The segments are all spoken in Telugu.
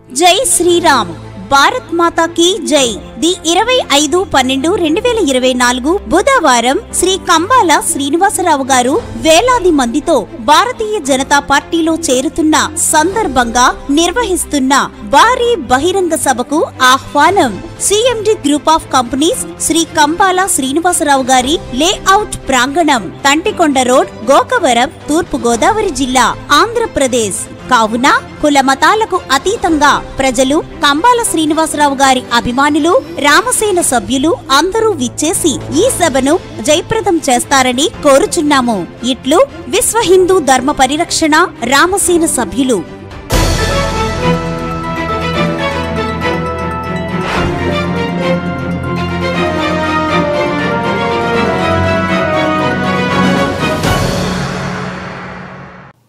జై శ్రీరామ్, భారత్ మాతా కీ జై. ది 25/12/2024 బుధవారం శ్రీ కంబాల శ్రీనివాసరావు గారు వేలాది మందితో భారతీయ జనతా పార్టీలో చేరుతున్న సందర్భంగా నిర్వహిస్తున్న భారీ బహిరంగ సభకు ఆహ్వానం. CMD group of companies Shri Kambala Srinivasarao గారి లేఅవుట్ ప్రాంగణం, తంటికొండ రోడ్, గోకవరం, తూర్పు గోదావరి జిల్లా, ఆంధ్రప్రదేశ్. కావున కుల మతాలకు అతీతంగా ప్రజలు, కంబాల శ్రీనివాసరావు గారి అభిమానులు, రామసేన సభ్యులు అందరూ విచ్చేసి ఈ సభను జయప్రదం చేస్తారని కోరుచున్నాము. ఇట్లు విశ్వ హిందూ ధర్మ పరిరక్షణ రామసేన సభ్యులు.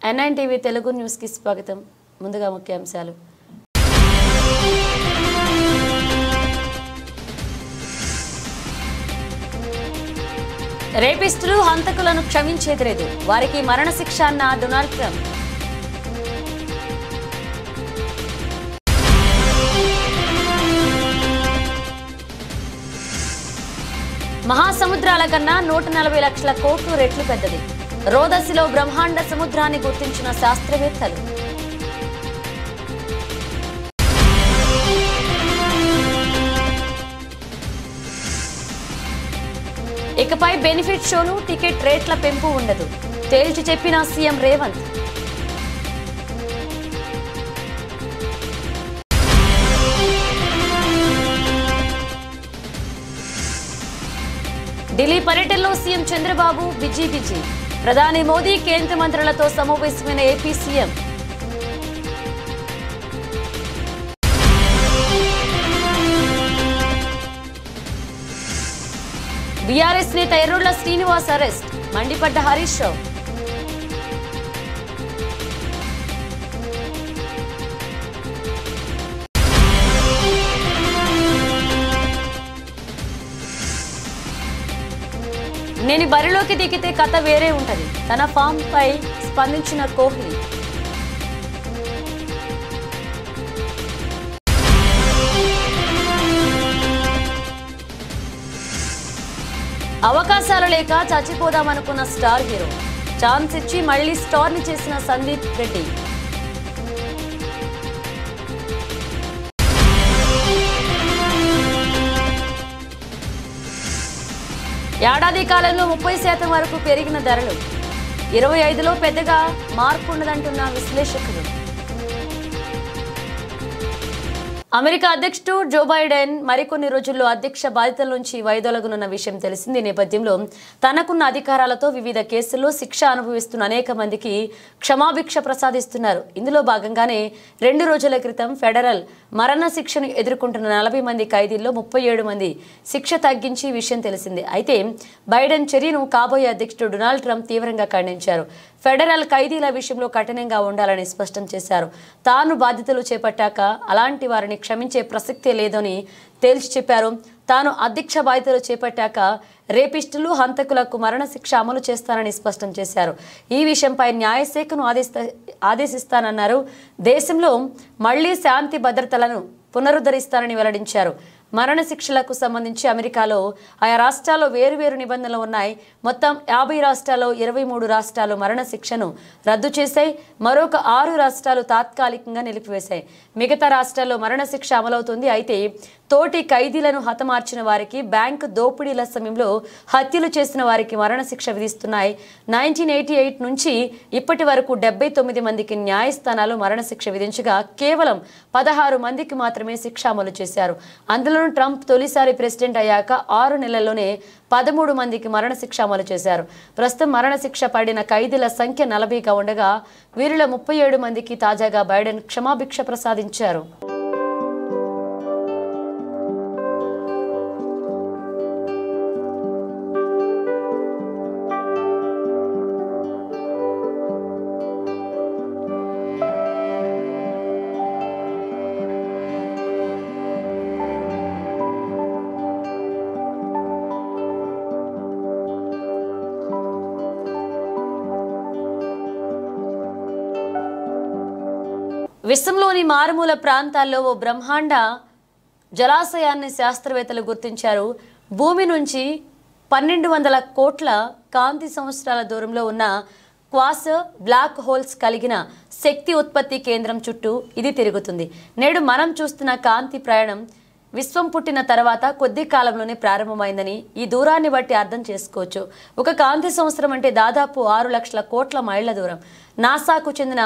ఎన్ఐటీవీ తెలుగు న్యూస్ కి స్వాగతం. ముందుగా ముఖ్యాంశాలు. రేపిస్టులు, హంతకులను క్షమించేది లేదు, వారికి మరణశిక్ష అన్న డొనాల్డ్ ట్రంప్. మహాసముద్రాల కన్నా 140 లక్షల కోట్లు రెట్లు పెద్దది. రోదసిలో బ్రహ్మాండ సముద్రాన్ని గుర్తించిన శాస్త్రవేత్తలు. ఇకపై బెనిఫిట్ షోలు, టికెట్ రేట్ల పెంపు ఉండదు, తేల్చి చెప్పిన సీఎం రేవంత్. ఢిల్లీ పర్యటనలో సీఎం చంద్రబాబు బిజీ. ప్రధాని మోదీ, కేంద్ర మంత్రులతో సమావేశమైన ఏపీ సీఎం. బీఆర్ఎస్ నేత ఎర్రోళ్ల శ్రీనివాస్ అరెస్ట్, మండిపడ్డ హరీష్ రావు. నేను బరిలోకి దిగితే కథ వేరే ఉంటది, తన ఫామ్ పై స్పందించిన కోహ్లీ. అవకాశాలు లేక చచ్చిపోదామనుకున్న స్టార్ హీరో, ఛాన్స్ ఇచ్చి మళ్లీ స్టార్ ని చేసిన సందీప్ రెడ్డి. ఏడాది కాలంలో 30% వరకు పెరిగిన ధరలు, 25లో పెద్దగా మార్పు ఉండదంటున్న విశ్లేషకులు. అమెరికా అధ్యక్షుడు జో బైడెన్ మరికొన్ని రోజుల్లో అధ్యక్ష బాధ్యతల నుంచి వైదొలగనున్న విషయం తెలిసింది. నేపథ్యంలో తనకున్న అధికారాలతో వివిధ కేసుల్లో శిక్ష అనుభవిస్తున్న అనేక మందికి క్షమాభిక్ష ప్రసాదిస్తున్నారు. ఇందులో భాగంగానే 2 రోజుల క్రితం ఫెడరల్ మరణ శిక్షను ఎదుర్కొంటున్న 40 మంది ఖైదీల్లో 37 మంది శిక్ష తగ్గించి విషయం తెలిసింది. అయితే బైడెన్ చర్యను కాబోయే అధ్యక్షుడు డొనాల్డ్ ట్రంప్ తీవ్రంగా ఖండించారు. ఫెడరల్ ఖైదీల విషయంలో కఠినంగా ఉండాలని స్పష్టం చేశారు. తాను బాధ్యతలు చేపట్టాక అలాంటి వారిని క్షమించే ప్రసక్తే లేదని తేల్చి చెప్పారు. తాను అధ్యక్ష బాధ్యతలు చేపట్టాక రేపిస్టులు, హంతకులకు మరణశిక్ష అమలు చేస్తానని స్పష్టం చేశారు. ఈ విషయంపై న్యాయశాఖను ఆదేశిస్తానన్నారు. దేశంలో మళ్లీ శాంతి భద్రతలను పునరుద్ధరిస్తానని వెల్లడించారు. మరణశిక్షలకు సంబంధించి అమెరికాలో ఆయా రాష్ట్రాల్లో వేరువేరు నిబంధనలు ఉన్నాయి. మొత్తం 50 రాష్ట్రాల్లో 23 రాష్ట్రాలు మరణశిక్షను రద్దు చేశాయి. మరొక 6 రాష్ట్రాలు తాత్కాలికంగా నిలిపివేశాయి. మిగతా రాష్ట్రాల్లో మరణశిక్ష అమలవుతుంది. అయితే తోటి ఖైదీలను హతమార్చిన వారికి, బ్యాంకు దోపిడీల సమయంలో హత్యలు చేసిన వారికి మరణశిక్ష విధిస్తున్నాయి. 1988 నుంచి ఇప్పటి వరకు 79 మందికి న్యాయస్థానాలు మరణశిక్ష విధించగా కేవలం 16 మందికి మాత్రమే శిక్ష అమలు చేశారు. అందులో ట్రంప్ తొలిసారి ప్రెసిడెంట్ అయ్యాక 6 నెలల్లోనే 13 మందికి మరణశిక్ష అమలు చేశారు. ప్రస్తుతం మరణశిక్ష పడిన ఖైదీల సంఖ్య 40గా ఉండగా వీరిలో 37 మందికి తాజాగా బైడెన్ క్షమాభిక్ష ప్రసాదించారు. విశ్వంలోని మారుమూల ప్రాంతాల్లో ఓ బ్రహ్మాండ జలాశయాన్ని శాస్త్రవేత్తలు గుర్తించారు. భూమి నుంచి 1200 కోట్ల కాంతి సంవత్సరాల దూరంలో ఉన్న క్వాసర్ బ్లాక్ హోల్స్ కలిగిన శక్తి ఉత్పత్తి కేంద్రం చుట్టూ ఇది తిరుగుతుంది. నేడు మనం చూస్తున్న కాంతి ప్రయాణం విశ్వం పుట్టిన తర్వాత కొద్ది కాలంలోనే ప్రారంభమైందని ఈ దూరాన్ని బట్టి అర్థం చేసుకోవచ్చు. ఒక కాంతి సంవత్సరం అంటే దాదాపు 6 లక్షల కోట్ల మైళ్ల దూరం. నాసాకు చెందిన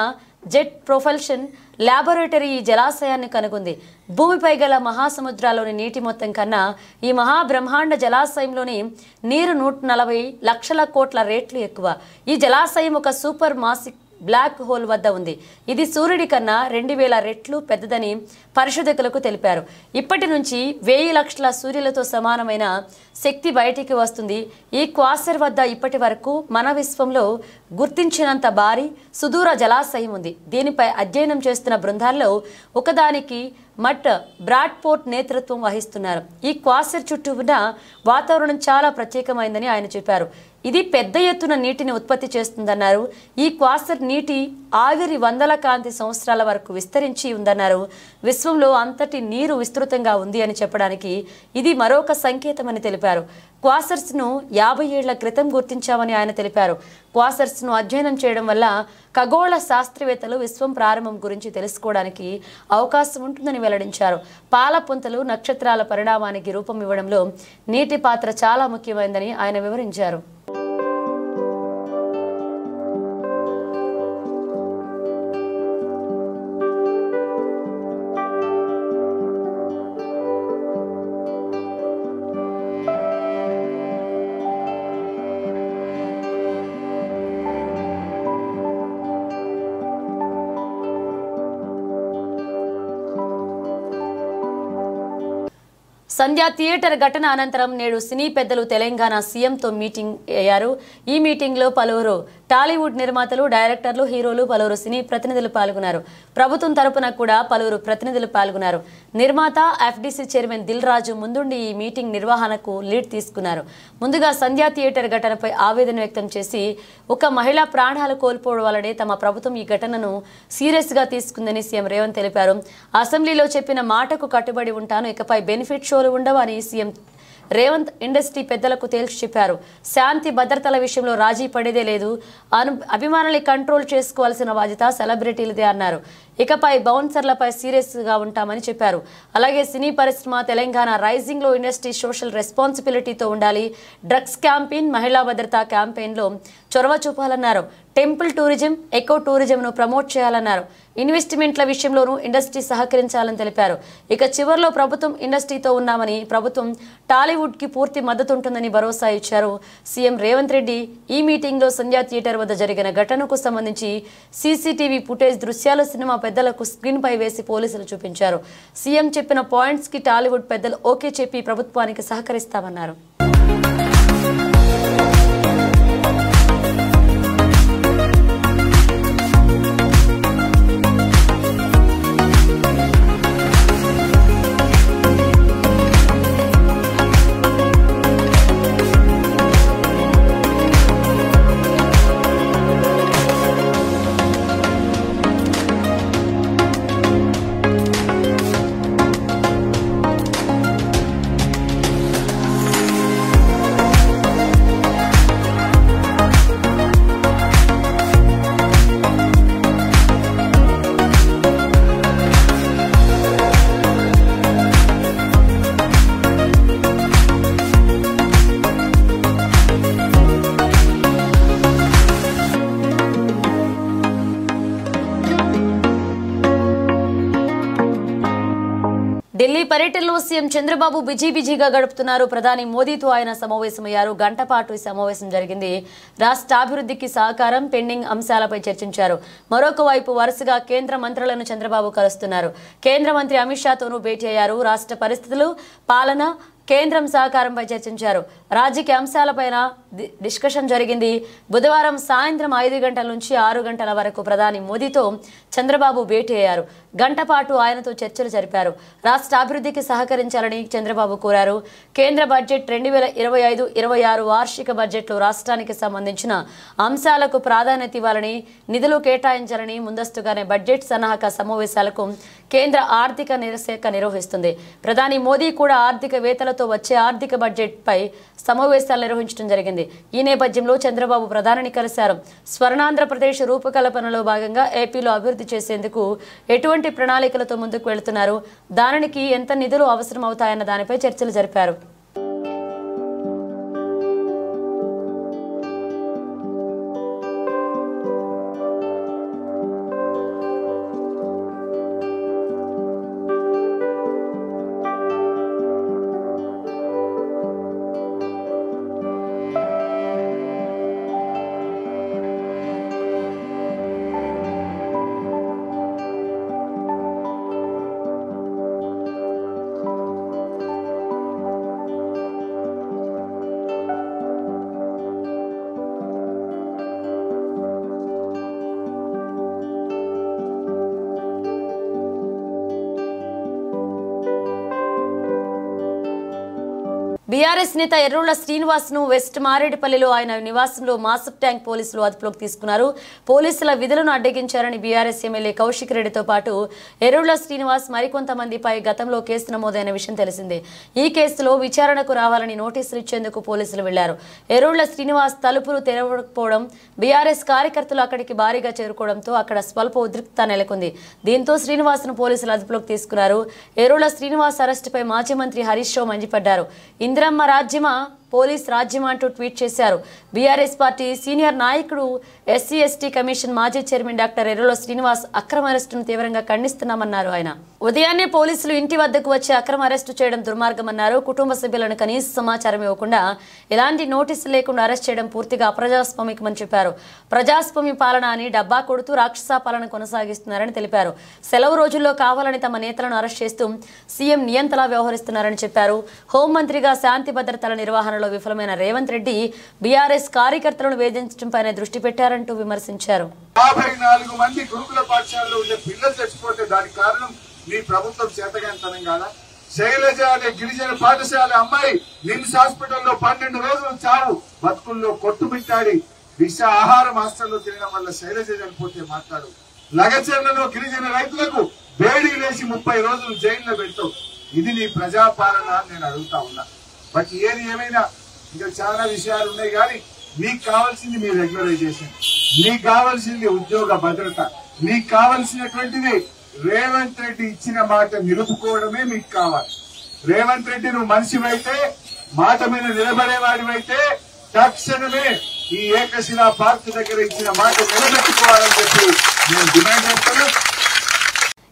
జెట్ ప్రొపల్షన్ ల్యాబొరేటరీ ఈ జలాశయాన్ని కనుగొంది. భూమిపై గల మహాసముద్రాల్లోని నీటి మొత్తం కన్నా ఈ మహాబ్రహ్మాండ జలాశయంలోని నీరు 140 లక్షల కోట్ల రేట్లు ఎక్కువ. ఈ జలాశయం ఒక సూపర్ మాసిక్ బ్లాక్ హోల్ వద్ద ఉంది. ఇది సూర్యుడి కన్నా 2000 రెట్లు పెద్దదని పరిశోధకులకు తెలిపారు. ఇప్పటి నుంచి 1000 లక్షల సూర్యులతో సమానమైన శక్తి బయటికి వస్తుంది. ఈ క్వాసర్ వద్ద ఇప్పటి వరకు మన విశ్వంలో గుర్తించినంత భారీ సుదూర జలాశయం ఉంది. దీనిపై అధ్యయనం చేస్తున్న బృందాల్లో ఒకదానికి మట్ బ్రాడ్పోర్ట్ నేతృత్వం వహిస్తున్నారు. ఈ క్వాసర్ చుట్టూ ఉన్న వాతావరణం చాలా ప్రత్యేకమైందని ఆయన చెప్పారు. ఇది పెద్ద ఎత్తున నీటిని ఉత్పత్తి చేస్తుందన్నారు. ఈ క్వాసర్ నీటి ఆవిరి 100 కాంతి సంవత్సరాల వరకు విస్తరించి ఉందన్నారు. విశ్వంలో అంతటి నీరు విస్తృతంగా ఉంది అని చెప్పడానికి ఇది మరొక సంకేతమని తెలిపారు. క్వాసర్స్ను 50 ఏళ్ల క్రితం గుర్తించామని ఆయన తెలిపారు. క్వాసర్స్ను అధ్యయనం చేయడం వల్ల ఖగోళ శాస్త్రవేత్తలు విశ్వం ప్రారంభం గురించి తెలుసుకోవడానికి అవకాశం ఉంటుందని వెల్లడించారు. పాలపుంతలు నక్షత్రాల పరిణామానికి రూపం ఇవ్వడంలో నీటి పాత్ర చాలా ముఖ్యమైనదని ఆయన వివరించారు. సంధ్య థియేటర్ ఘటన అనంతరం నేడు సినీ పెద్దలు తెలంగాణ సీఎంతో మీటింగ్ అయ్యారు. ఈ మీటింగ్లో పలువురు టాలీవుడ్ నిర్మాతలు, డైరెక్టర్లు, హీరోలు, పలువురు సినీ ప్రతినిధులు పాల్గొన్నారు. ప్రభుత్వం తరపున కూడా పలువురు ప్రతినిధులు పాల్గొన్నారు. నిర్మాత ఎఫ్డీసీ చైర్మన్ దిల్ రాజు ముందుండి ఈ మీటింగ్ నిర్వహణకు లీడ్ తీసుకున్నారు. ముందుగా సంధ్య థియేటర్ ఘటనపై ఆవేదన వ్యక్తం చేసి ఒక మహిళ ప్రాణాలు కోల్పోవడం వల్లనే తమ ప్రభుత్వం ఈ ఘటనను సీరియస్ గా తీసుకుందని సీఎం రేవంత్ తెలిపారు. అసెంబ్లీలో చెప్పిన మాటకు కట్టుబడి ఉంటాను, ఇకపై బెనిఫిట్ షోలు ఉండవని సీఎం రేవంత్ ఇండస్ట్రీ పెద్దలకు తేల్చి చెప్పారు. శాంతి భద్రతల విషయంలో రాజీ పడేదే లేదు. అభిమానుల్ని కంట్రోల్ చేసుకోవాల్సిన బాధ్యత సెలబ్రిటీలదే అన్నారు. ఇకపై బౌన్సర్లపై సీరియస్గా ఉంటామని చెప్పారు. అలాగే సినీ పరిశ్రమ తెలంగాణ రైజింగ్ లో ఇండస్ట్రీ సోషల్ రెస్పాన్సిబిలిటీతో ఉండాలి. డ్రగ్స్ క్యాంపెయిన్, మహిళా భద్రతా క్యాంపెయిన్లో చొరవ చూపాలన్నారు. టెంపుల్ టూరిజం, ఎకో టూరిజంను ప్రమోట్ చేయాలన్నారు. ఇన్వెస్ట్మెంట్ల విషయంలోనూ ఇండస్ట్రీ సహకరించాలని తెలిపారు. ఇక చివరిలో ప్రభుత్వం ఇండస్ట్రీతో ఉన్నామని, ప్రభుత్వం టాలీవుడ్ కి పూర్తి మద్దతు ఉంటుందని భరోసా ఇచ్చారు. సీఎం రేవంత్ రెడ్డి ఈ మీటింగ్ లో సంధ్య థియేటర్ వద్ద జరిగిన ఘటనకు సంబంధించి సీసీటీవీ ఫుటేజ్ దృశ్యాలు సినిమా పెద్దలకు స్క్రీన్ పై వేసి పోలీసులు చూపించారు. సీఎం చెప్పిన పాయింట్స్ కి టాలీవుడ్ పెద్దలు ఓకే చెప్పి ప్రభుత్వానికి సహకరిస్తామన్నారు. ఢిల్లీ పర్యటనలో సీఎం చంద్రబాబు బిజీగా గడుపుతున్నారు. ప్రధాని మోదీతో ఆయన సమావేశమయ్యారు. గంట పాటు ఈ సమావేశం జరిగింది. రాష్ట్ర అభివృద్ధికి సహకారం, పెండింగ్ అంశాలపై చర్చించారు. మరొక వైపు వరుసగా కేంద్ర మంత్రులను చంద్రబాబు కలుస్తున్నారు. కేంద్ర మంత్రి అమిత్ షాతోనూ భేటీ అయ్యారు. రాష్ట్ర పరిస్థితులు, పాలన, కేంద్రం సహకారంపై చర్చించారు. రాజకీయ అంశాలపైన డిస్కషన్ జరిగింది. బుధవారం సాయంత్రం 5 గంటల నుంచి 6 గంటల వరకు ప్రధాని మోదీతో చంద్రబాబు భేటీ అయ్యారు. గంట పాటు ఆయనతో చర్చలు జరిపారు. రాష్ట్ర అభివృద్ధికి సహకరించాలని చంద్రబాబు కోరారు. కేంద్ర బడ్జెట్ 2025-26 వార్షిక బడ్జెట్లో రాష్ట్రానికి సంబంధించిన అంశాలకు ప్రాధాన్యత ఇవ్వాలని, నిధులు కేటాయించాలని ముందస్తుగానే బడ్జెట్ సన్నాహక సమావేశాలకు కేంద్ర ఆర్థిక శాఖ నిర్వహిస్తుంది. ప్రధాని మోదీ కూడా ఆర్థికవేత్తలతో వచ్చే ఆర్థిక బడ్జెట్ పై సమావేశాలు నిర్వహించడం జరిగింది. ఈ నేపథ్యంలో చంద్రబాబు ప్రధానిని కలిశారు. స్వర్ణాంధ్రప్రదేశ్ రూపకల్పనలో భాగంగా ఏపీలో అభివృద్ధి చేసేందుకు ఎటువంటి ప్రణాళికలతో ముందుకు వెళుతున్నారు, దానికి ఎంత నిధులు అవసరం అవుతాయన్న దానిపై చర్చలు జరిపారు. బీఆర్ఎస్ నేత ఎర్రోళ్ల శ్రీనివాస్ ను వెస్ట్ మారేడుపల్లిలో ఆయన నివాసంలో మాసప్ ట్యాంక్ పోలీసులు అదుపులోకి తీసుకున్నారు. పోలీసుల విధులను అడ్డగించారని బీఆర్ఎస్ ఎమ్మెల్యే కౌశిక్ రెడ్డితో పాటు ఎర్రోళ్ల శ్రీనివాస్ మరికొంతమందిపై గతంలో కేసు నమోదైన విషయం తెలిసిందే. ఈ కేసులో విచారణకు రావాలని నోటీసులు ఇచ్చేందుకు పోలీసులు వెళ్లారు. ఎర్రోళ్ల శ్రీనివాస్ తలుపులు తెరవకపోవడం, బీఆర్ఎస్ కార్యకర్తలు అక్కడికి భారీగా చేరుకోవడంతో అక్కడ స్వల్ప ఉద్రిక్తత నెలకొంది. దీంతో శ్రీనివాస్ ను పోలీసులు అదుపులోకి తీసుకున్నారు. ఎర్రోళ్ల శ్రీనివాస్ అరెస్టుపై మాజీ మంత్రి హరీష్ రావు మండిపడ్డారు. ఇందిరమ్మ రాజ్యమా, పోలీస్ రాజ్యమా అంటూ ట్వీట్ చేశారు. బీఆర్ఎస్ పార్టీ సీనియర్ నాయకుడు, ఎస్సీ ఎస్టీ కమిషన్ మాజీ చైర్మన్ డాక్టర్ ఎర్రోళ్ల శ్రీనివాస్ అక్రమ అరెస్టును తీవ్రంగా ఖండిస్తున్నామన్నారు. ఆయన ఉదయాన్నే పోలీసులు ఇంటి వద్దకు వచ్చి అక్రమ అరెస్టు చేయడం దుర్మార్గమన్నారు. కుటుంబ సభ్యులను కనీస సమాచారం ఇవ్వకుండా, ఎలాంటి నోటీసులు లేకుండా అరెస్ట్ చేయడం పూర్తిగా అప్రజాస్వామికమని చెప్పారు. ప్రజాస్వామ్య పాలన అని డబ్బా కొడుతూ రాక్షస పాలన కొనసాగిస్తున్నారని తెలిపారు. సెలవు రోజుల్లో కావాలని తమ నేతలను అరెస్ట్ చేస్తూ సీఎం నియంతలా వ్యవహరిస్తున్నారని చెప్పారు. హోంమంత్రిగా శాంతి భద్రతల నిర్వహణ విఫలమైన రేవంత్ రెడ్డి బీఆర్ఎస్ కార్యకర్తలను వేధించడంపైనే దృష్టి పెట్టారంటూ విమర్శించారు. 54 మంది గురుకుల పాఠశాలలో ఉండే పిల్లలు చచ్చిపోతే దానికి కారణం మీ ప్రభుత్వం చేతగానితనం కాదా? శైలజ అనే గిరిజన పాఠశాల అమ్మాయి నిమ్స్ హాస్పిటల్లో 12 రోజులు చావు బతుకుల్లో కొట్టుమిట్టాడి విష ఆహారం హాస్టల్లో తినడం వల్ల శైలజ చనిపోతే మాట్లాడు. లగచర్లలో గిరిజన రైతులకు వేడి వేసి 30 రోజులు జైల్లో పెడతావు. ఇది నీ ప్రజాపాలన అని నేను అడుగుతా ఉన్నా. బట్ ఏది ఏమైనా ఇంకా చాలా విషయాలు ఉన్నాయి, కానీ మీకు కావాల్సింది మీ రెగ్యులరైజేషన్, మీకు కావాల్సింది ఉద్యోగ భద్రత, మీకు కావాల్సినటువంటిది రేవంత్ రెడ్డి ఇచ్చిన మాట నిలుపుకోవడమే మీకు కావాలి. రేవంత్ రెడ్డి నువ్వు మనిషివైతే, మాట మీద నిలబడేవాడివైతే తక్షణమే ఈ ఏకశిలా పార్క్ దగ్గర ఇచ్చిన మాట నిలబెట్టుకోవాలని చెప్పి నేను డిమాండ్ చేస్తాను.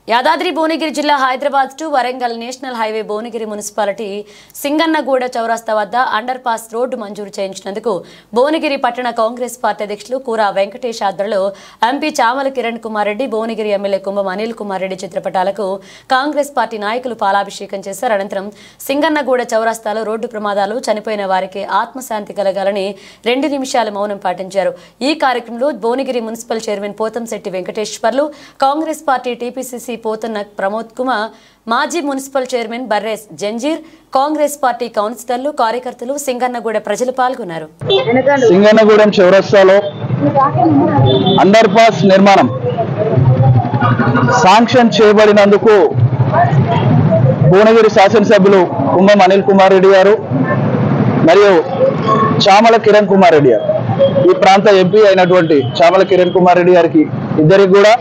యాదాద్రి భువనగిరి జిల్లా Hyderabad to Warangal national highway Bhuvanagiri municipality Singannaguda చౌరస్తా వద్ద అండర్ పాస్ రోడ్డు మంజూరు చేయించినందుకు భువనగిరి పట్టణ కాంగ్రెస్ పార్టీ అధ్యక్షులు కూరా వెంకటేష్ ఆధ్వర్యంలో ఎంపీ చామల కిరణ్ కుమార్ రెడ్డి, భువనగిరి ఎమ్మెల్యే కుంభం అనిల్ కుమార్ రెడ్డి చిత్రపటాలకు కాంగ్రెస్ పార్టీ నాయకులు పాలాభిషేకం చేశారు. అనంతరం సింగన్నగూడ చౌరస్తాలో రోడ్డు ప్రమాదాలు, చనిపోయిన వారికి ఆత్మశాంతి కలగాలని 2 నిమిషాలు మౌనం పాటించారు. ఈ కార్యక్రమంలో Bhuvanagiri municipal chairman Pothamsetty Venkateshwarlu, Congress party TPCC Pothanna Pramod Kumar, మాజీ municipal chairman Barres Janjeer, Congress party కౌన్సిలర్లు, కార్యకర్తలు, సింగన్నగూడ ప్రజలు పాల్గొన్నారు. సింగన్నగూడెం చౌరస్తాలో అండర్ పాస్ నిర్మాణం శాంక్షన్ చేయబడినందుకు భువనగిరి శాసనసభ్యులు కుంభం అనిల్ కుమార్ రెడ్డి గారు మరియు చామల కిరణ్ కుమార్ రెడ్డి గారు, ఈ ప్రాంత ఎంపీ అయినటువంటి చామల కిరణ్ కుమార్ రెడ్డి గారికి ఇద్దరికి కూడా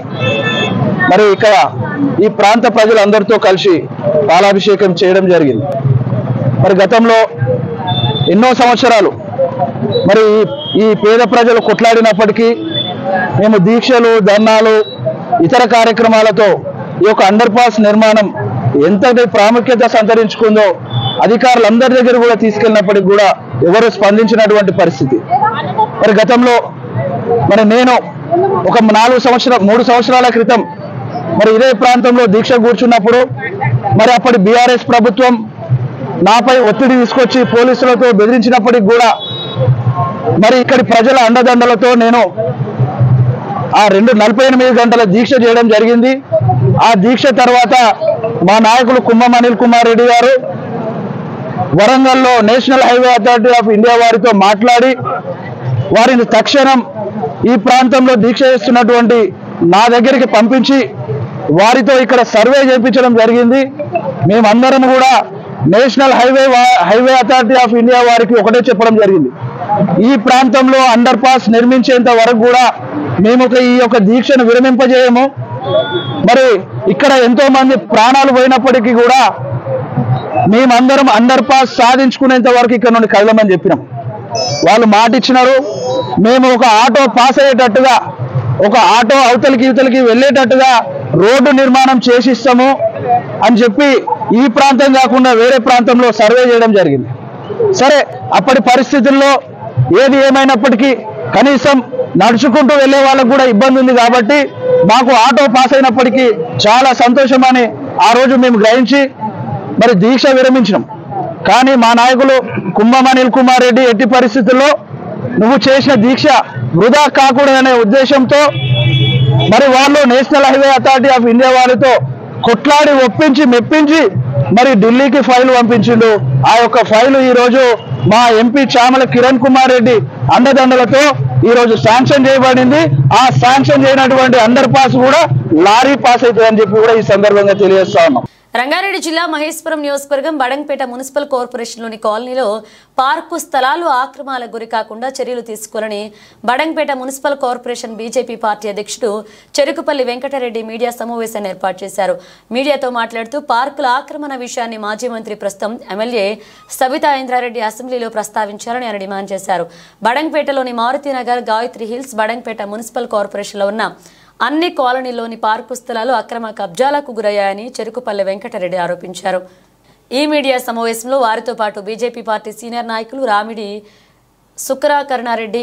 మరి ఇక్కడ ఈ ప్రాంత ప్రజలందరితో కలిసి పాలాభిషేకం చేయడం జరిగింది. మరి గతంలో ఎన్నో సంవత్సరాలు మరి ఈ పేద ప్రజలు కొట్లాడినప్పటికీ మేము దీక్షలు, ధర్నాలు, ఇతర కార్యక్రమాలతో ఈ యొక్క అండర్ పాస్ నిర్మాణం ఎంతటి ప్రాముఖ్యత సంతరించుకుందో అధికారులందరి దగ్గర కూడా తీసుకెళ్ళినప్పటికీ కూడా ఎవరు స్పందించినటువంటి పరిస్థితి. మరి గతంలో మరి నేను ఒక 3 సంవత్సరాల క్రితం మరి ఇదే ప్రాంతంలో దీక్ష కూర్చున్నప్పుడు మరి అప్పటి బీఆర్ఎస్ ప్రభుత్వం నాపై ఒత్తిడి తీసుకొచ్చి పోలీసులతో బెదిరించినప్పటికి కూడా మరి ఇక్కడి ప్రజల అండదండలతో నేను ఆ 48 గంటల దీక్ష చేయడం జరిగింది. ఆ దీక్ష తర్వాత మా నాయకులు కుంభం అనిల్ కుమార్ రెడ్డి గారు వరంగల్లో national highway authority of India వారితో మాట్లాడి వారిని తక్షణం ఈ ప్రాంతంలో దీక్ష చేస్తున్నటువంటి నా దగ్గరికి పంపించి వారితో ఇక్కడ సర్వే చేయించడం జరిగింది. మేమందరం కూడా national highway authority of India వారికి ఒకటే చెప్పడం జరిగింది, ఈ ప్రాంతంలో అండర్ పాస్ నిర్మించేంత వరకు కూడా మేము ఈ యొక్క దీక్షను విరమింపజేయము. మరి ఇక్కడ ఎంతో మంది ప్రాణాలు పోయినప్పటికీ కూడా మేమందరం అండర్ పాస్ సాధించుకునేంత వరకు ఇక్కడ నుండి కదలమని చెప్పినాం. వాళ్ళు మాట ఇచ్చినారు, మేము ఒక ఆటో పాస్ అయ్యేటట్టుగా, ఒక ఆటో అవతలికి ఇవతలికి వెళ్ళేటట్టుగా రోడ్డు నిర్మాణం చేసిస్తాము అని చెప్పి ఈ ప్రాంతం కాకుండా వేరే ప్రాంతంలో సర్వే చేయడం జరిగింది. సరే, అప్పటి పరిస్థితుల్లో ఏది ఏమైనప్పటికీ కనీసం నడుచుకుంటూ వెళ్ళే వాళ్ళకు కూడా ఇబ్బంది ఉంది కాబట్టి మాకు ఆటో పాస్ అయినప్పటికీ చాలా సంతోషమని ఆ రోజు మేము గ్రహించి మరి దీక్ష విరమించినాం. కానీ మా నాయకులు కుంభం అనిల్ కుమార్ రెడ్డి ఎట్టి పరిస్థితుల్లో నువ్వు చేసిన దీక్ష వృధా కాకూడదనే ఉద్దేశంతో మరి వాళ్ళు national highway authority of India వారితో కొట్లాడి ఒప్పించి మెప్పించి మరి ఢిల్లీకి ఫైల్ పంపించిండు. ఆ యొక్క ఫైలు ఈరోజు మా ఎంపీ చామల కిరణ్ కుమార్ రెడ్డి అండదండలతో ఈరోజు శాంక్షన్ చేయబడింది. ఆ శాంక్షన్ చేయనటువంటి అండర్ పాస్ కూడా లారీ పాస్ అవుతుందని చెప్పి కూడా ఈ సందర్భంగా తెలియజేస్తా ఉన్నాం. రంగారెడ్డి జిల్లా మహేశ్వరం నియోజకవర్గం బడంగపేట మున్సిపల్ కార్పొరేషన్లోని కాలనీలో పార్కు స్థలాలు ఆక్రమణలకు గురి కాకుండా చర్యలు తీసుకోవాలని Badangpet municipal corporation BJP party అధ్యక్షుడు చెరుకుపల్లి వెంకటరెడ్డి మీడియా సమావేశాన్ని ఏర్పాటు చేశారు. మీడియాతో మాట్లాడుతూ పార్కుల ఆక్రమణ విషయాన్ని మాజీ మంత్రి ప్రస్తుతం ఎమ్మెల్యే సబితా ఇంద్రారెడ్డి అసెంబ్లీలో ప్రస్తావించారని ఆయన డిమాండ్ చేశారు. బడంగపేటలోని మారుతినగర్, గాయత్రి హిల్స్, బడంగపేట మున్సిపల్ కార్పొరేషన్లో ఉన్న అన్ని కాలనీలోని పార్కు స్థలాలు అక్రమ కబ్జాలకు గురయ్యాయని చెరుకుపల్లి వెంకటరెడ్డి ఆరోపించారు. ఈ మీడియా సమావేశంలో వారితో పాటు బీజేపీ పార్టీ సీనియర్ నాయకులు రామిడి సుకరాకరణారెడ్డి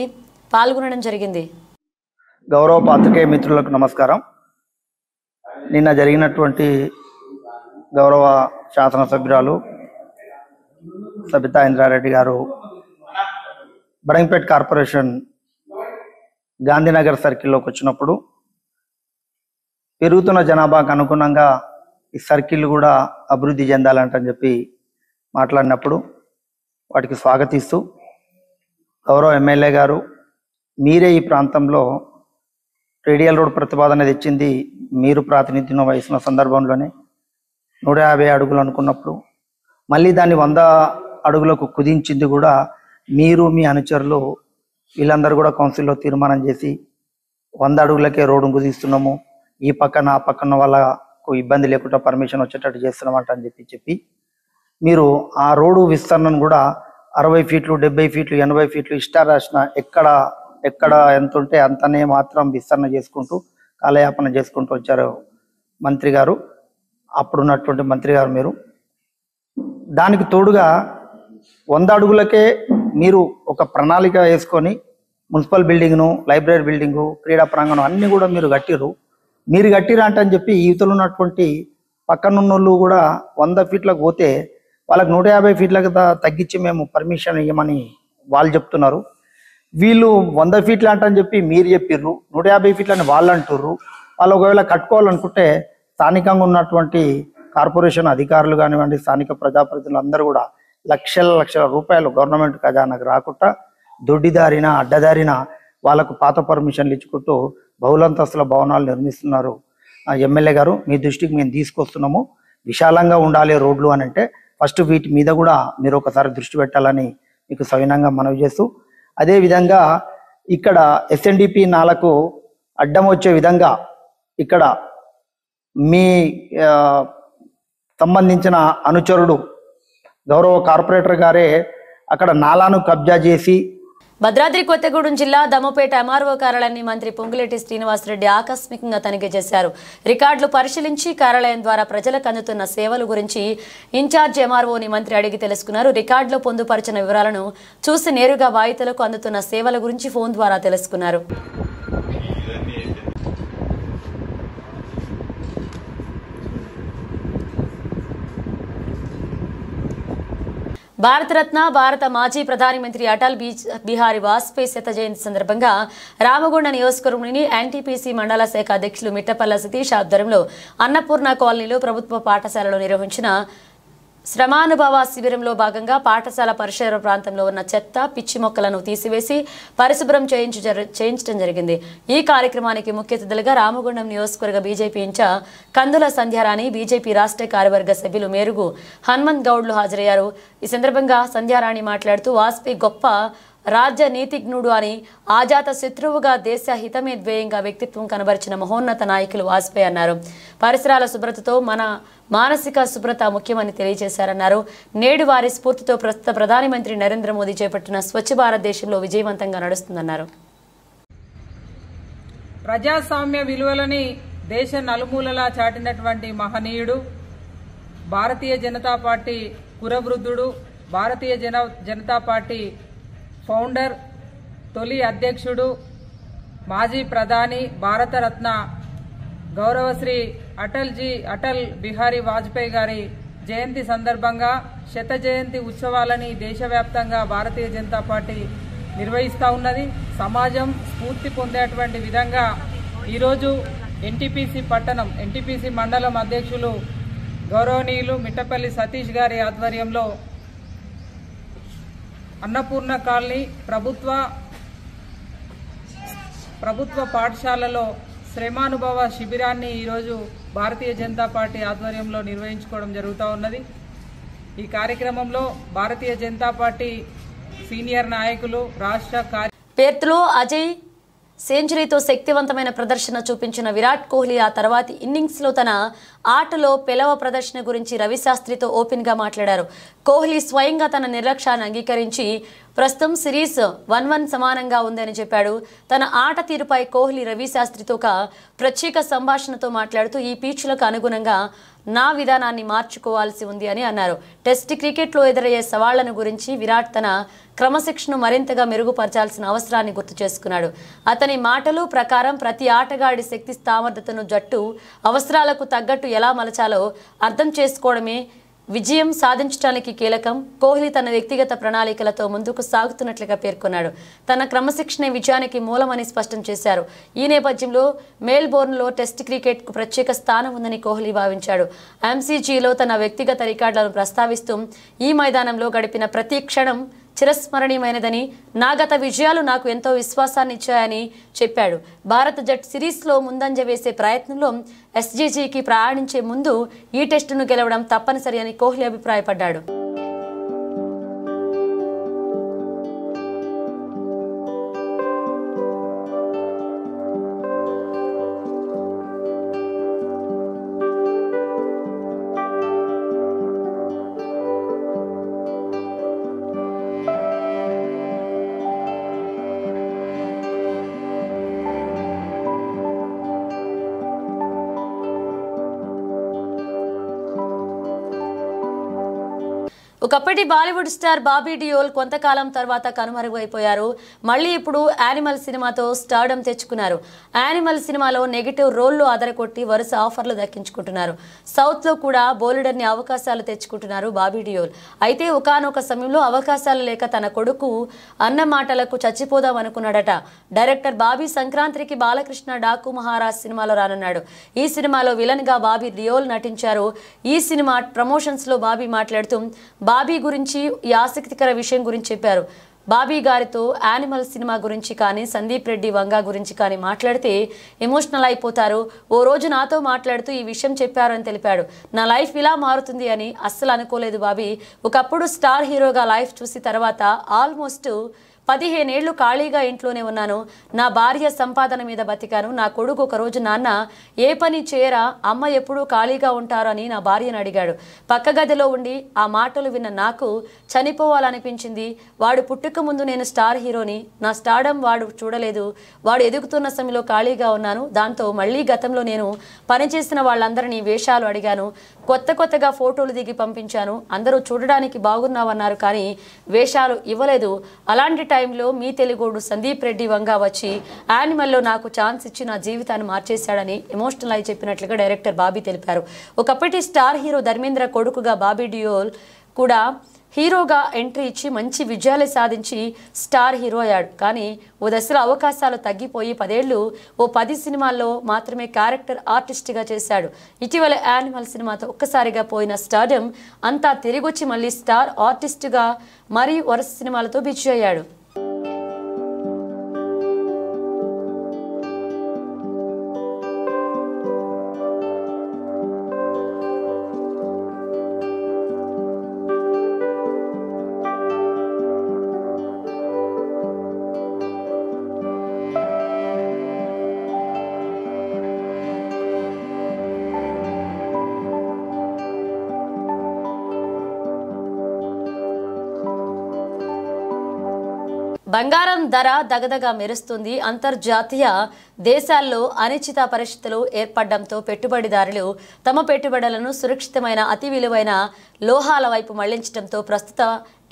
పాల్గొనడం జరిగింది. గౌరవ పాత్రికేయ మిత్రులకు నమస్కారం. నిన్న జరిగినటువంటి గౌరవ శాసనసభ్యురాలు సబితా ఇంద్రారెడ్డి గారు బడంగపేట కార్పొరేషన్ గాంధీనగర్ సర్కిల్లోకి వచ్చినప్పుడు పెరుగుతున్న జనాభాకు అనుగుణంగా ఈ సర్కిల్ కూడా అభివృద్ధి చెందాలంటని చెప్పి మాట్లాడినప్పుడు వాటికి స్వాగతిస్తూ గౌరవ ఎమ్మెల్యే గారు మీరే ఈ ప్రాంతంలో రేడియల్ రోడ్ ప్రతిపాదన తెచ్చింది మీరు ప్రాతినిధ్యం వహిస్తున్న సందర్భంలోనే 150 అడుగులు అనుకున్నప్పుడు మళ్ళీ దాన్ని 100 అడుగులకు కుదించింది కూడా మీరు, మీ అనుచరులు వీళ్ళందరూ కూడా కౌన్సిల్లో తీర్మానం చేసి 100 అడుగులకే రోడ్డు కుదిస్తున్నాము, ఈ పక్కన ఆ పక్కన వాళ్ళకు ఇబ్బంది లేకుండా పర్మిషన్ వచ్చేటట్టు చేస్తున్నామంట అని చెప్పి మీరు ఆ రోడ్డు విస్తరణను కూడా 60 ఫీట్లు, 70 ఫీట్లు, 80 ఫీట్లు ఇష్టారాసిన ఎక్కడ ఎంత ఉంటే అంతనే మాత్రం విస్తరణ చేసుకుంటూ కాలయాపన చేసుకుంటూ వచ్చారు మంత్రి గారు, అప్పుడున్నటువంటి మంత్రి గారు. మీరు దానికి తోడుగా 100 అడుగులకే మీరు ఒక ప్రణాళిక వేసుకొని మున్సిపల్ బిల్డింగ్ను, లైబ్రరీ బిల్డింగు, క్రీడా ప్రాంగణం అన్నీ కూడా మీరు కట్టిరా అంటని చెప్పి యువతలు ఉన్నటువంటి పక్కనున్నోళ్ళు కూడా 100 ఫీట్లకు పోతే వాళ్ళకి 150 ఫీట్లకు తగ్గించి మేము పర్మిషన్ ఇవ్వమని వాళ్ళు చెప్తున్నారు. వీళ్ళు 100 ఫీట్లు అంటని చెప్పి మీరు చెప్పిర్రు, 150 ఫీట్లని వాళ్ళు అంటుర్రు. వాళ్ళు ఒకవేళ కట్టుకోవాలనుకుంటే స్థానికంగా ఉన్నటువంటి కార్పొరేషన్ అధికారులు కానివ్వండి, స్థానిక ప్రజాప్రతినిధులు అందరూ కూడా లక్షల రూపాయలు గవర్నమెంట్ ఖజానాకు రాకుండా దొడ్డిదారిన అడ్డదారిన వాళ్ళకు పాత పర్మిషన్లు ఇచ్చుకుంటూ బహుళంతస్తుల భవనాలు నిర్మిస్తున్నారు. ఎమ్మెల్యే గారు, మీ దృష్టికి మేము తీసుకొస్తున్నాము, విశాలంగా ఉండాలి రోడ్లు అని అంటే ఫస్ట్ వీటి మీద కూడా మీరు ఒకసారి దృష్టి పెట్టాలని మీకు సవినంగా మనవి చేస్తూ, అదేవిధంగా ఇక్కడ ఎస్ఎన్డిపి నాలకు అడ్డం వచ్చే విధంగా ఇక్కడ మీ సంబంధించిన అనుచరుడు గౌరవ కార్పొరేటర్ గారే అక్కడ నాలాను కబ్జా చేసి. భద్రాద్రి కొత్తగూడెం జిల్లా దమ్మపేట ఎంఆర్ఓ కార్యాలయాన్ని మంత్రి పొంగులేటి శ్రీనివాసరెడ్డి ఆకస్మికంగా తనిఖీ చేశారు. రికార్డులు పరిశీలించి కార్యాలయం ద్వారా ప్రజలకు అందుతున్న సేవల గురించి ఇన్ఛార్జ్ ఎంఆర్ఓని మంత్రి అడిగి తెలుసుకున్నారు. రికార్డులో పొందుపరిచిన వివరాలను చూసి నేరుగా బాధితులకు అందుతున్న సేవల గురించి ఫోన్ ద్వారా తెలుసుకున్నారు. భారతరత్న భారత మాజీ ప్రధానమంత్రి అటల్ బిహారీ వాజ్పేయి శత జయంతి సందర్భంగా రామగుండ నియోజకవర్గంలోని ఎన్టీపీసీ మండల శాఖ అధ్యక్షులు మిట్టపల్ల సతీష్ ఆధ్వర్యంలో అన్నపూర్ణ కాలనీలో ప్రభుత్వ పాఠశాలలో నిర్వహించిన శ్రమానుభవ శిబిరంలో భాగంగా పాఠశాల పరిసర ప్రాంతంలో ఉన్న చెత్త పిచ్చి మొక్కలను తీసివేసి పరిశుభ్రం చేయించడం జరిగింది. ఈ కార్యక్రమానికి ముఖ్య అతిథులుగా రామగుండం నియోజకవర్గ బీజేపీ ఇన్ఛార్జ్ కందుల సంధ్యారాణి, బీజేపీ రాష్ట్ర కార్యవర్గ సభ్యులు మేరుగు హనుమంత్ గౌడ్లు హాజరయ్యారు. ఈ సందర్భంగా సంధ్యారాణి మాట్లాడుతూ వాజ్పేయి గొప్ప రాజనీతిజ్ఞుడు అని, ఆజాత శత్రువుగా దేశ హితమే ధ్యేయంగా వ్యక్తిత్వం కనబరిచిన మహోన్నత నాయకులు వాజ్పేయి అన్నారు. పరిసరాల శుభ్రతతో మన మానసిక శుభ్రత ముఖ్యమని తెలియజేశారన్నారు. నేడు వారి స్ఫూర్తితో ప్రస్తుత ప్రధానమంత్రి నరేంద్ర మోదీ చేపట్టిన స్వచ్ఛ భారత్ దేశంలో విజయవంతంగా నడుస్తుందన్నారు. ప్రజాస్వామ్య విలువలని దేశ నలుమూలలా చాటినటువంటి మహనీయుడు, Bharatiya Janata party కురవృద్ధుడు, Bharatiya Janata party founder, తొలి అధ్యక్షుడు, మాజీ ప్రధాని, భారతరత్న గౌరవశ్రీ అటల్ బిహారీ వాజ్పేయి గారి జయంతి సందర్భంగా శత జయంతి ఉత్సవాలని దేశవ్యాప్తంగా భారతీయ జనతా పార్టీ నిర్వహిస్తూ ఉన్నది. సమాజం స్ఫూర్తి పొందేటువంటి విధంగా ఈరోజు ఎన్టీపీసీ మండలం అధ్యక్షులు గౌరవనీయులు మిట్టపల్లి సతీష్ గారి ఆధ్వర్యంలో అన్నపూర్ణ కాలనీ ప్రభుత్వ పాఠశాలలో శ్రమానుభవ శిబిరాన్ని ఈరోజు భారతీయ జనతా పార్టీ ఆధ్వర్యంలో నిర్వహించుకోవడం జరుగుతూ ఉన్నది. ఈ కార్యక్రమంలో భారతీయ జనతా పార్టీ సీనియర్ నాయకులు, రాష్ట్ర పేర్త్లో అజయ్ సెంచరీతో శక్తివంతమైన ప్రదర్శన చూపించిన విరాట్ కోహ్లీ ఆ తర్వాతి ఇన్నింగ్స్లో తన ఆటలో పెలవ ప్రదర్శన గురించి రవిశాస్త్రితో ఓపెన్గా మాట్లాడారు. కోహ్లీ స్వయంగా తన నిర్లక్ష్యాన్ని అంగీకరించి ప్రస్తుతం సిరీస్ 1-1 సమానంగా ఉందని చెప్పాడు. తన ఆట తీరుపై కోహ్లీ రవిశాస్త్రితో ఒక ప్రత్యేక సంభాషణతో మాట్లాడుతూ ఈ పిచ్లకు అనుగుణంగా నా విధానాన్ని మార్చుకోవాల్సి ఉంది అని అన్నారు. టెస్ట్ క్రికెట్లో ఎదురయ్యే సవాళ్లను గురించి విరాట్ తన క్రమశిక్షణను మరింతగా మెరుగుపరచాల్సిన అవసరాన్ని గుర్తు చేసుకున్నాడు. అతని మాటలు ప్రకారం ప్రతి ఆటగాడి శక్తి సామర్థ్యతను జట్టు అవసరాలకు తగ్గట్టు ఎలా మలచాలో అర్థం చేసుకోవడమే విజయం సాధించడానికి కీలకం. కోహ్లీ తన వ్యక్తిగత ప్రణాళికలతో ముందుకు సాగుతున్నట్లుగా పేర్కొన్నాడు. తన క్రమశిక్షణ విజయానికి మూలమని స్పష్టం చేశారు. ఈ నేపథ్యంలో మెల్బోర్న్లో టెస్ట్ క్రికెట్కు ప్రత్యేక స్థానం ఉందని కోహ్లీ భావించాడు. ఎంసీజీలో తన వ్యక్తిగత రికార్డులను ప్రస్తావిస్తూ ఈ మైదానంలో గడిపిన ప్రతి క్షణం చిరస్మరణీయమైనదని, నా గత విజయాలు నాకు ఎంతో విశ్వాసాన్ని ఇచ్చాయని చెప్పాడు. భారత జట్టు సిరీస్లో ముందంజ వేసే ప్రయత్నంలో ఎస్జీజీకి ప్రయాణించే ముందు ఈ టెస్టును గెలవడం తప్పనిసరి అని కోహ్లీ అభిప్రాయపడ్డాడు. ఒకప్పటి బాలీవుడ్ స్టార్ బాబీ డియోల్ కొంతకాలం తర్వాత కనుమరుగైపోయారు. మళ్ళీ ఇప్పుడు యానిమల్ సినిమాతో స్టార్డమ్ తెచ్చుకున్నారు. యానిమల్ సినిమాలో నెగిటివ్ రోల్లో అదరకొట్టి వరుస ఆఫర్లు దక్కించుకుంటున్నారు. సౌత్లో కూడా బోలెడన్ని అవకాశాలు తెచ్చుకుంటున్నారు బాబీ డియోల్. అయితే ఒకానొక సమయంలో అవకాశాలు లేక తన కొడుకు అన్న మాటలకు చచ్చిపోదాం అనుకున్నాడట. డైరెక్టర్ బాబీ సంక్రాంతికి బాలకృష్ణ డాకు మహారాజ్ సినిమాలో రానున్నాడు. ఈ సినిమాలో విలన్ గా బాబీ డియోల్ నటించారు. ఈ సినిమా ప్రమోషన్స్ లో బాబీ మాట్లాడుతూ బాబీ గురించి ఈ ఆసక్తికర విషయం గురించి చెప్పారు. బాబీ గారితో యానిమల్ సినిమా గురించి కానీ, సందీప్ రెడ్డి వంగా గురించి కానీ మాట్లాడితే ఎమోషనల్ అయిపోతారు. ఓ రోజు నాతో మాట్లాడుతూ ఈ విషయం చెప్పారు అని తెలిపాడు. నా లైఫ్ ఇలా మారుతుంది అని అస్సలు అనుకోలేదు బాబీ. ఒకప్పుడు స్టార్ హీరోగా లైఫ్ చూసి తర్వాత ఆల్మోస్ట్ 15 ఏళ్లు ఖాళీగా ఇంట్లోనే ఉన్నాను. నా భార్య సంపాదన మీద బతికాను. నా కొడుకు ఒకరోజు నాన్న ఏ పని చేయరా, అమ్మ ఎప్పుడూ ఖాళీగా ఉంటారు అని నా భార్యను అడిగాడు. పక్క గదిలో ఉండి ఆ మాటలు విన్న నాకు చనిపోవాలనిపించింది. వాడు పుట్టుక ముందు నేను స్టార్ హీరోని, నా స్టార్డమ్ వాడు చూడలేదు. వాడు ఎదుగుతున్న సమయంలో ఖాళీగా ఉన్నాను. దాంతో మళ్ళీ గతంలో నేను పనిచేసిన వాళ్ళందరినీ వేషాలు అడిగాను. కొత్తగా ఫోటోలు దిగి పంపించాను. అందరూ చూడడానికి బాగున్నావన్నారు కానీ వేషాలు ఇవ్వలేదు. అలాంటి టైంలో మీ తెలుగోడు సందీప్ రెడ్డి వంగా వచ్చి యానిమల్లో నాకు ఛాన్స్ ఇచ్చి నా జీవితాన్ని మార్చేశాడని ఎమోషనల్ అయి చెప్పినట్లుగా డైరెక్టర్ బాబీ తెలిపారు. ఒకప్పటి స్టార్ హీరో ధర్మేంద్ర కొడుకుగా బాబీ డియోల్ కూడా హీరోగా ఎంట్రీ ఇచ్చి మంచి విజయాలు సాధించి స్టార్ హీరో అయ్యాడు. కానీ ఓ దశలో అవకాశాలు తగ్గిపోయి 10 ఏళ్లు ఓ 10 సినిమాల్లో మాత్రమే క్యారెక్టర్ ఆర్టిస్ట్గా చేశాడు. ఇటీవల యానిమల్ సినిమాతో ఒక్కసారిగా పోయిన స్టార్డమ్ అంతా తిరిగొచ్చి మళ్ళీ స్టార్ ఆర్టిస్ట్గా మరీ వరుస సినిమాలతో బిజీ అయ్యాడు. బంగారం ధర దగదగ మెరుస్తుంది. అంతర్జాతీయ దేశాల్లో అనిశ్చిత పరిస్థితులు ఏర్పడడంతో పెట్టుబడిదారులు తమ పెట్టుబడులను సురక్షితమైన అతి విలువైన లోహాల వైపు మళ్లించడంతో ప్రస్తుత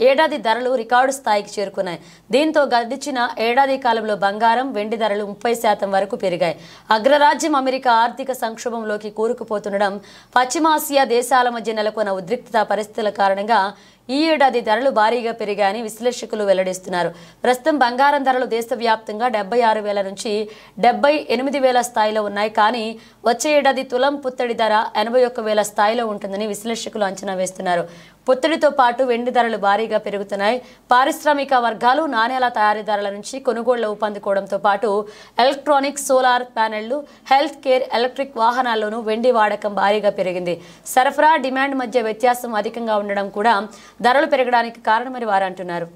ఏడాది ధరలు రికార్డు స్థాయికి చేరుకున్నాయి. దీంతో గడిచిన ఏడాది కాలంలో బంగారం, వెండి ధరలు 30% వరకు పెరిగాయి. అగ్రరాజ్యం అమెరికా ఆర్థిక సంక్షోభంలోకి కూరుకుపోతుండడం, పశ్చిమాసియా దేశాల మధ్య నెలకొన్న ఉద్రిక్తత పరిస్థితుల కారణంగా ఈ ఏడాది ధరలు భారీగా పెరిగాయని విశ్లేషకులు వెల్లడిస్తున్నారు. ప్రస్తుతం బంగారం ధరలు దేశవ్యాప్తంగా 76,000 నుంచి 78,000 స్థాయిలో ఉన్నాయి. కానీ వచ్చే ఏడాది తులం పుత్తడి ధర 81,000 స్థాయిలో ఉంటుందని విశ్లేషకులు అంచనా వేస్తున్నారు. పుత్తడితో పాటు వెండి ధరలు భారీగా పెరుగుతున్నాయి. పారిశ్రామిక వర్గాలు నాణేల తయారీదారుల నుంచి కొనుగోళ్లు ఊపందుకోవడంతో పాటు ఎలక్ట్రానిక్స్, సోలార్ ప్యానెళ్లు, హెల్త్ కేర్, ఎలక్ట్రిక్ వాహనాల్లోనూ వెండి వాడకం భారీగా పెరిగింది. సరఫరా, డిమాండ్ మధ్య వ్యత్యాసం అధికంగా ఉండడం కూడా ధరలు పెరగడానికి కారణమని వారు అంటున్నారు.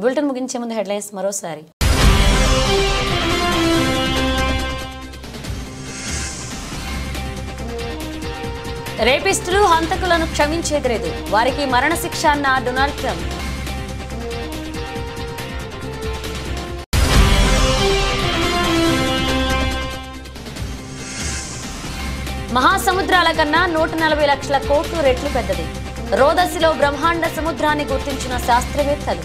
బులెటిన్ ముగించే ముందు హెడ్లైన్స్ మరోసారి. రేపిస్టులు, హంతకులను క్షమించేదిలేదు, వారికి మరణశిక్ష అన్న డొనాల్డ్ ట్రంప్. మహాసముద్రాల కన్నా 140 లక్షల కోట్లు రెట్లు పెద్దది. రోదసిలో బ్రహ్మాండ సముద్రాన్ని గుర్తించిన శాస్త్రవేత్తలు.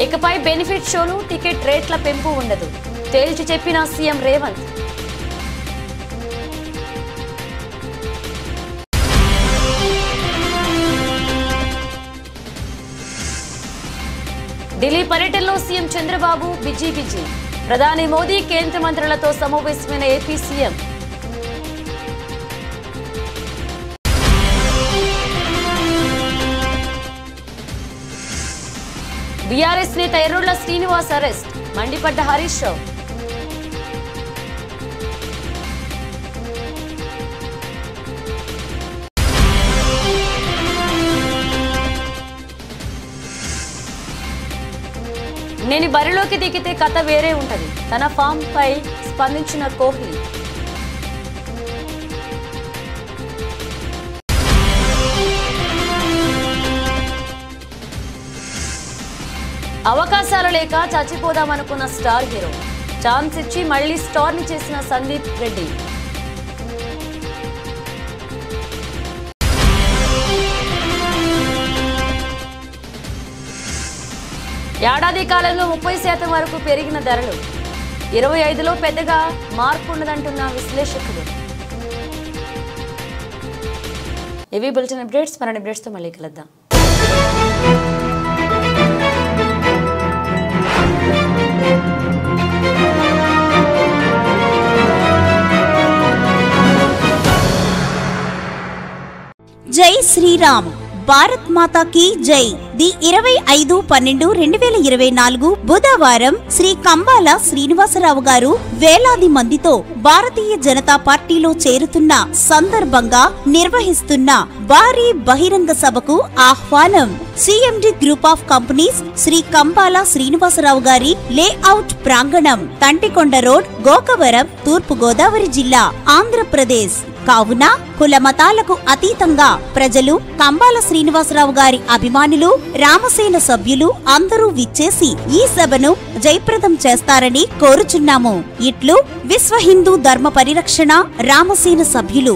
ఇకపై బెనిఫిట్ షోలు, టికెట్ రేట్ల పెంపు ఉండదు, తేల్చి చెప్పిన సీఎం రేవంత్. ఢిల్లీ పర్యటనలో సీఎం చంద్రబాబు బిజీ. ప్రధాని మోదీ, కేంద్ర మంత్రులతో సమావేశమైన ఏపీ సీఎం. బీఆర్ఎస్ నేత ఎర్రోళ్ల శ్రీనివాస్ అరెస్ట్, మండిపడ్డ హరీష్ రావు. నేను బరిలోకి దిగితే కథ వేరే ఉంటది, తన ఫామ్ పై స్పందించిన కోహ్లీ. అవకాశాలు లేక చచ్చిపోదామనుకున్న స్టార్ హీరో, ఛాన్స్ ఇచ్చి మళ్లీ స్టార్ ని చేసిన సందీప్ రెడ్డి. ఏడాది కాలంలో 30% వరకు పెరిగిన ధరలు, 25లో పెద్దగా మార్పు ఉండదంటున్న విశ్లేషకులు. ఇవి బులెటిన్ అప్డేట్స్. మరిన్ని అప్డేట్స్తో మళ్ళీ కలుద్దాం. జై శ్రీరామ్. భారత్ మాతా కీ జై. ది 25/12/2024 బుధవారం శ్రీ కంబాల శ్రీనివాసరావు గారు వేలాది మందితో భారతీయ జనతా పార్టీలో చేరుతున్న సందర్భంగా నిర్వహిస్తున్న భారీ బహిరంగ సభకు ఆహ్వానం. CMD group of companies Shri Kambala Srinivasarao గారి లేఅవుట్ ప్రాంగణం, తంటికొండ రోడ్, గోకవరం, తూర్పు గోదావరి జిల్లా, ఆంధ్రప్రదేశ్. కావున కుల మతాలకు అతీతంగా ప్రజలు, కంబాల శ్రీనివాసరావు గారి అభిమానులు, రామసేన సభ్యులు అందరూ విచ్చేసి ఈ సభను జయప్రదం చేస్తారని కోరుచున్నాము. ఇట్లు విశ్వ హిందూ ధర్మ పరిరక్షణ రామసేన సభ్యులు.